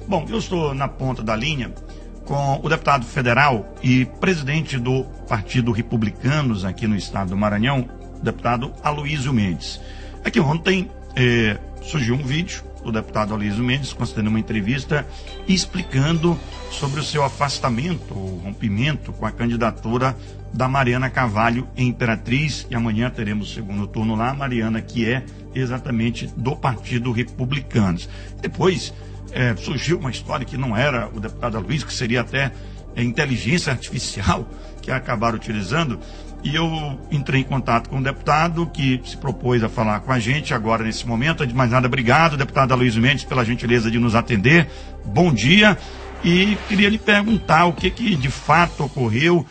Bom, eu estou na ponta da linha com o deputado federal e presidente do Partido Republicanos aqui no estado do Maranhão, o deputado Aloysio Mendes. É que ontem surgiu um vídeo do deputado Aloysio Mendes concedendo uma entrevista explicando sobre o seu afastamento, o rompimento com a candidatura da Mariana Carvalho em Imperatriz, e amanhã teremos o segundo turno lá, a Mariana, que é exatamente do Partido Republicanos. Depois surgiu uma história que não era o deputado Aloysio, que seria até inteligência artificial que acabaram utilizando, e eu entrei em contato com o deputado que se propôs a falar com a gente agora nesse momento. De mais nada, obrigado, deputado Aloysio Mendes, pela gentileza de nos atender. Bom dia, e queria lhe perguntar o que de fato ocorreu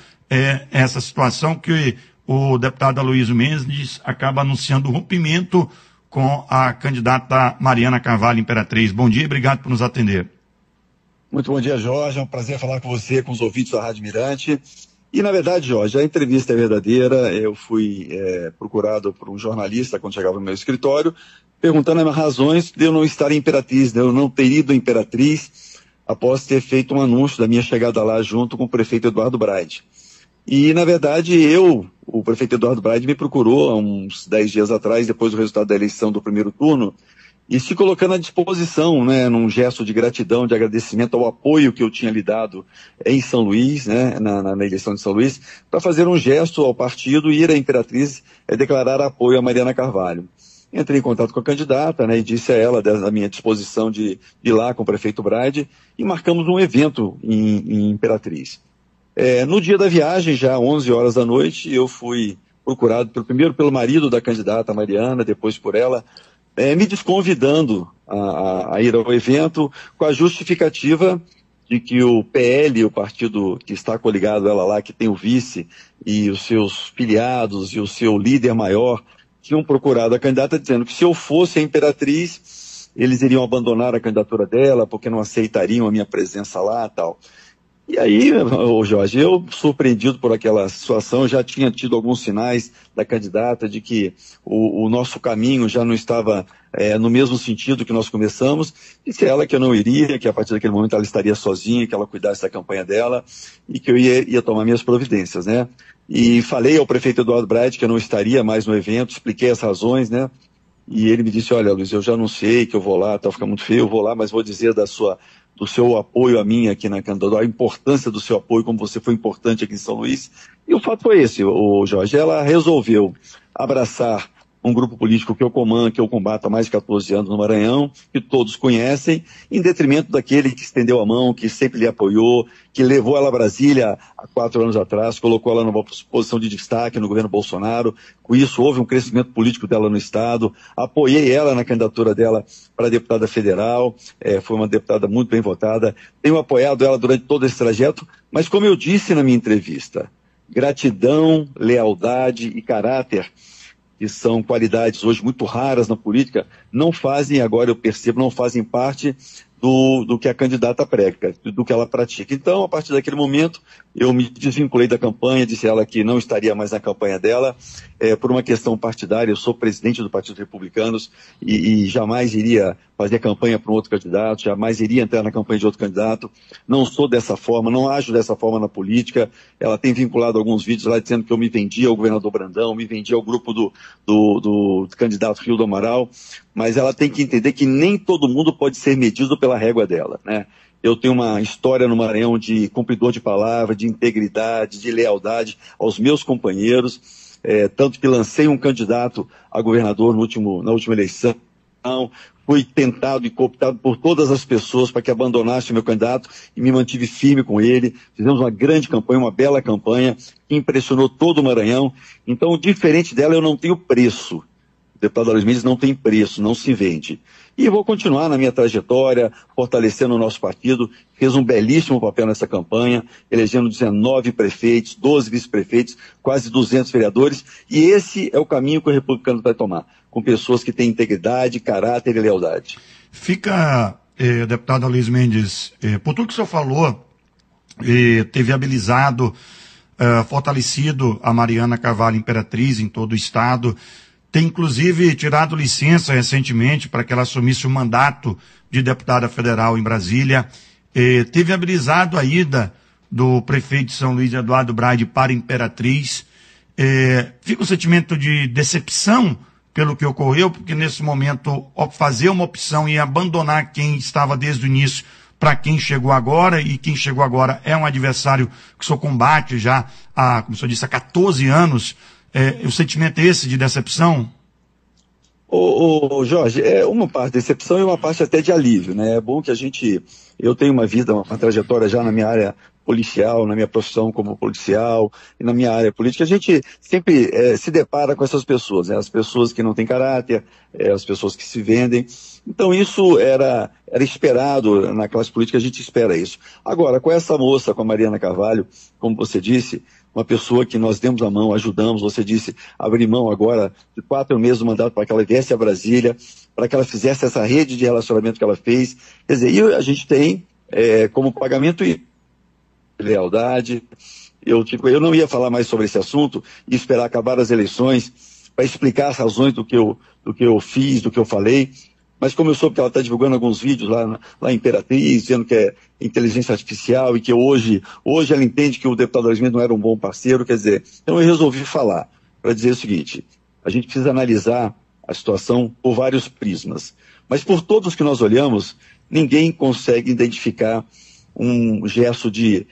essa situação que o deputado Aloysio Mendes acaba anunciando o rompimento com a candidata Mariana Carvalho Imperatriz. Bom dia e obrigado por nos atender. Muito bom dia, Jorge. É um prazer falar com você, com os ouvintes da Rádio Mirante. E, na verdade, Jorge, a entrevista é verdadeira. Eu fui procurado por um jornalista quando chegava no meu escritório, perguntando as razões de eu não estar em Imperatriz, de eu não ter ido em Imperatriz após ter feito um anúncio da minha chegada lá junto com o prefeito Eduardo Braide. E, na verdade, o prefeito Eduardo Braide me procurou há uns 10 dias atrás, depois do resultado da eleição do primeiro turno, e se colocando à disposição, né, num gesto de gratidão, de agradecimento ao apoio que eu tinha lhe dado em São Luís, né, na eleição de São Luís, para fazer um gesto ao partido e ir à Imperatriz declarar apoio a Mariana Carvalho. Entrei em contato com a candidata, né, e disse a ela da minha disposição de ir lá com o prefeito Braide, e marcamos um evento em Imperatriz. No dia da viagem, já às 11 horas da noite, eu fui procurado primeiro pelo marido da candidata Mariana, depois por ela, me desconvidando a ir ao evento com a justificativa de que o PL, o partido que está coligado a ela lá, que tem o vice e os seus filiados e o seu líder maior, tinham procurado a candidata dizendo que se eu fosse a Imperatriz, eles iriam abandonar a candidatura dela porque não aceitariam a minha presença lá e tal. E aí, Jorge, eu surpreendido por aquela situação, já tinha tido alguns sinais da candidata de que o nosso caminho já não estava no mesmo sentido que nós começamos. Disse a ela que eu não iria, que a partir daquele momento ela estaria sozinha, que ela cuidasse da campanha dela e que eu ia tomar minhas providências, né? E falei ao prefeito Eduardo Braide que eu não estaria mais no evento, expliquei as razões, né? E ele me disse, olha, Luiz, eu já anunciei que eu vou lá, tá, fica muito feio, eu vou lá, mas vou dizer do seu apoio a mim aqui na candidatura, a importância do seu apoio, como você foi importante aqui em São Luís. E o fato foi esse, Jorge, ela resolveu abraçar um grupo político que eu comando, que eu combato há mais de 14 anos no Maranhão, que todos conhecem, em detrimento daquele que estendeu a mão, que sempre lhe apoiou, que levou ela a Brasília há 4 anos atrás, colocou ela numa posição de destaque no governo Bolsonaro. Com isso, houve um crescimento político dela no Estado. Apoiei ela na candidatura dela para deputada federal, foi uma deputada muito bem votada. Tenho apoiado ela durante todo esse trajeto, mas como eu disse na minha entrevista, gratidão, lealdade e caráter, que são qualidades hoje muito raras na política, não fazem, agora eu percebo, não fazem parte do que a candidata prega, do que ela pratica. Então, a partir daquele momento, eu me desvinculei da campanha, disse a ela que não estaria mais na campanha dela, por uma questão partidária. Eu sou presidente do Partido Republicanos e jamais iria fazer campanha para um outro candidato, jamais iria entrar na campanha de outro candidato. Não sou dessa forma, não ajo dessa forma na política. Ela tem vinculado alguns vídeos lá dizendo que eu me vendia ao governador Brandão, me vendia ao grupo do candidato Rio do Amaral, mas ela tem que entender que nem todo mundo pode ser medido pela régua dela, né? Eu tenho uma história no Maranhão de cumpridor de palavra, de integridade, de lealdade aos meus companheiros, tanto que lancei um candidato a governador na última eleição, fui tentado e cooptado por todas as pessoas para que abandonasse o meu candidato e me mantive firme com ele. Fizemos uma grande campanha, uma bela campanha, que impressionou todo o Maranhão. Então, diferente dela, eu não tenho preço. O deputado Aloysio Mendes não tem preço, não se vende. E vou continuar na minha trajetória, fortalecendo o nosso partido. Fez um belíssimo papel nessa campanha, elegendo 19 prefeitos, 12 vice-prefeitos, quase 200 vereadores. E esse é o caminho que o republicano vai tomar, com pessoas que têm integridade, caráter e lealdade. Fica, deputado Aloysio Mendes, por tudo que o senhor falou, ter viabilizado, fortalecido a Mariana Carvalho Imperatriz em todo o estado, tem inclusive tirado licença recentemente para que ela assumisse o mandato de deputada federal em Brasília. Teve habilitado a ida do prefeito de São Luís, Eduardo Braide, para Imperatriz. Fica um sentimento de decepção pelo que ocorreu, porque nesse momento fazer uma opção e abandonar quem estava desde o início para quem chegou agora, e quem chegou agora é um adversário que o senhor combate já há, como o senhor disse, há 14 anos. O sentimento é esse de decepção? Jorge, é uma parte de decepção e uma parte até de alívio, né? É bom que eu tenho uma vida, uma trajetória já na minha área policial, na minha profissão como policial e na minha área política. A gente sempre se depara com essas pessoas, né? As pessoas que não têm caráter, as pessoas que se vendem. Então isso era esperado na classe política, a gente espera isso. Agora, com essa moça, com a Mariana Carvalho, como você disse, uma pessoa que nós demos a mão, ajudamos, você disse, abrir mão agora de 4 meses do mandato para que ela viesse a Brasília, para que ela fizesse essa rede de relacionamento que ela fez. Quer dizer, e a gente tem como pagamento e lealdade. Eu não ia falar mais sobre esse assunto e esperar acabar as eleições para explicar as razões do que eu fiz, do que eu falei. Mas como eu soube que ela está divulgando alguns vídeos lá em Imperatriz, dizendo que é inteligência artificial e que hoje ela entende que o deputado Aloysio Mendes não era um bom parceiro, quer dizer, então eu resolvi falar para dizer o seguinte: a gente precisa analisar a situação por vários prismas, mas por todos que nós olhamos, ninguém consegue identificar um gesto de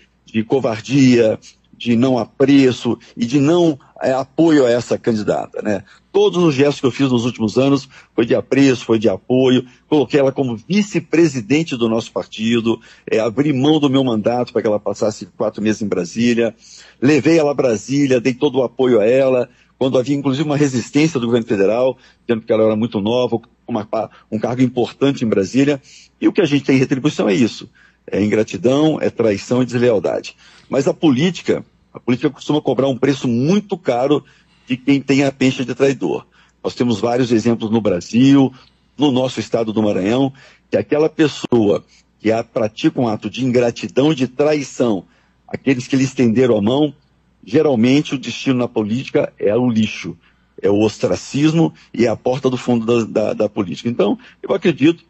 covardia, de não apreço e de não apoio a essa candidata, né? Todos os gestos que eu fiz nos últimos anos foi de apreço, foi de apoio. Coloquei ela como vice-presidente do nosso partido, abri mão do meu mandato para que ela passasse 4 meses em Brasília, levei ela a Brasília, dei todo o apoio a ela, quando havia inclusive uma resistência do governo federal, dizendo que ela era muito nova, um cargo importante em Brasília, e o que a gente tem em retribuição é isso: é ingratidão, é traição e deslealdade. Mas a política costuma cobrar um preço muito caro de quem tem a pencha de traidor. Nós temos vários exemplos no Brasil, no nosso estado do Maranhão, que aquela pessoa que pratica um ato de ingratidão e de traição, aqueles que lhe estenderam a mão, geralmente o destino na política é o lixo, é o ostracismo e é a porta do fundo da política. Então, eu acredito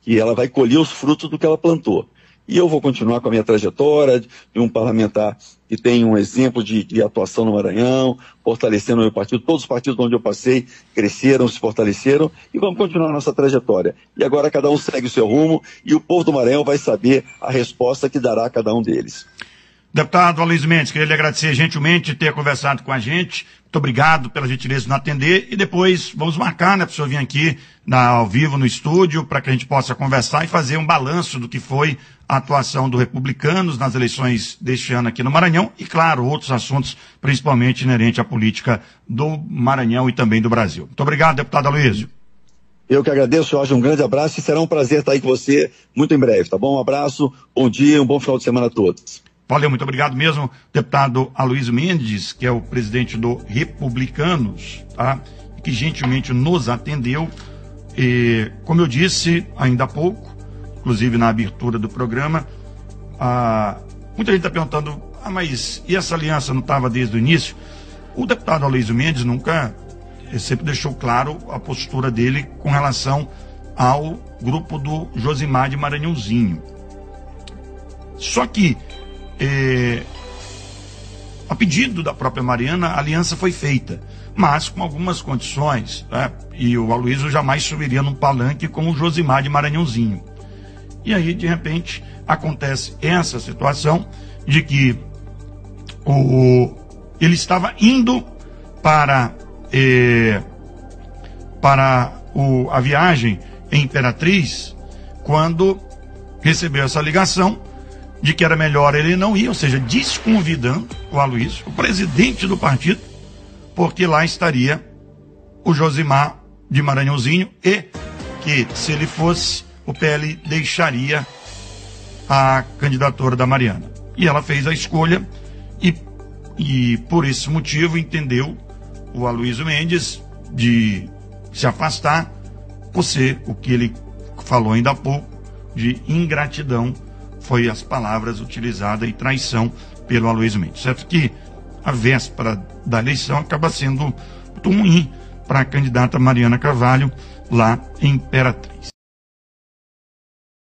que ela vai colher os frutos do que ela plantou. E eu vou continuar com a minha trajetória de um parlamentar que tem um exemplo de atuação no Maranhão, fortalecendo o meu partido. Todos os partidos onde eu passei cresceram, se fortaleceram, e vamos continuar a nossa trajetória. E agora cada um segue o seu rumo e o povo do Maranhão vai saber a resposta que dará a cada um deles. Deputado Aloysio Mendes, queria lhe agradecer gentilmente ter conversado com a gente. Muito obrigado pela gentileza de nos atender. E depois vamos marcar, né, para o senhor vir aqui ao vivo no estúdio, para que a gente possa conversar e fazer um balanço do que foi a atuação do Republicanos nas eleições deste ano aqui no Maranhão e, claro, outros assuntos, principalmente inerente à política do Maranhão e também do Brasil. Muito obrigado, deputado Aloysio. Eu que agradeço, Jorge, um grande abraço e será um prazer estar aí com você muito em breve, tá bom? Um abraço, bom dia, um bom final de semana a todos. Valeu, muito obrigado mesmo, deputado Aloysio Mendes, que é o presidente do Republicanos, tá? Que gentilmente nos atendeu. E, como eu disse ainda há pouco, inclusive na abertura do programa, muita gente está perguntando, mas e essa aliança não estava desde o início? O deputado Aloysio Mendes sempre deixou claro a postura dele com relação ao grupo do Josimar de Maranhãozinho. Só que a pedido da própria Mariana, a aliança foi feita, mas com algumas condições, né? E o Aloysio jamais subiria num palanque com o Josimar de Maranhãozinho. E aí, de repente, acontece essa situação de que ele estava indo para a viagem em Imperatriz, quando recebeu essa ligação de que era melhor ele não ir, ou seja, desconvidando o Aloysio, o presidente do partido, porque lá estaria o Josimar de Maranhãozinho e que, se ele fosse, o PL deixaria a candidatura da Mariana. E ela fez a escolha e por esse motivo entendeu o Aloysio Mendes de se afastar por ser o que ele falou ainda há pouco de ingratidão, foi as palavras utilizadas, e traição pelo Aloysio Mendes. Certo que a véspera da eleição acaba sendo muito ruim para a candidata Mariana Carvalho, lá em Imperatriz.